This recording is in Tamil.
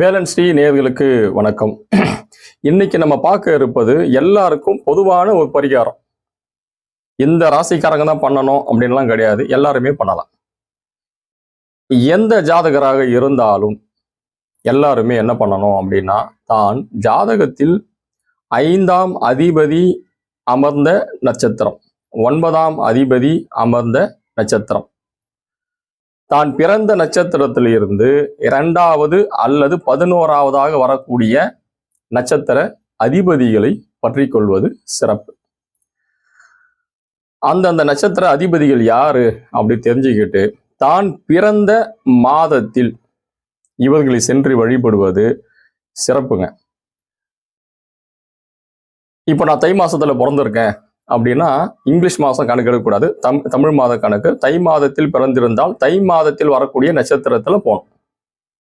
வேலன் ஸ்ரீ நேயர்களுக்கு வணக்கம். இன்னைக்கு நம்ம பார்க்க இருப்பது எல்லாருக்கும் பொதுவான ஒரு பரிகாரம். இந்த ராசிக்காரங்க தான் பண்ணணும் அப்படின்லாம் கிடையாது, எல்லாருமே பண்ணலாம். எந்த ஜாதகராக இருந்தாலும் எல்லாருமே என்ன பண்ணணும் அப்படின்னா, தான் ஜாதகத்தில் 5ஆம் அதிபதி அமர்ந்த நட்சத்திரம், 9ஆம் அதிபதி அமர்ந்த நட்சத்திரம், தான் பிறந்த நட்சத்திரத்தில் இருந்து 2வது அல்லது 11வதாக வரக்கூடிய நட்சத்திர அதிபதிகளை பற்றி கொள்வது சிறப்பு. அந்தந்த நட்சத்திர அதிபதிகள் யாரு அப்படி தெரிஞ்சுக்கிட்டு தான் பிறந்த மாதத்தில் இவர்களை சென்று வழிபடுவது சிறப்புங்க. இப்போ நான் தை மாசத்துல பிறந்திருக்கேன் அப்படின்னா இங்கிலீஷ் மாதம் கணக்கு எடுக்கக்கூடாது, தமிழ் மாத கணக்கு. தை மாதத்தில் பிறந்திருந்தால் தை மாதத்தில் வரக்கூடிய நட்சத்திரத்தில் போகணும்.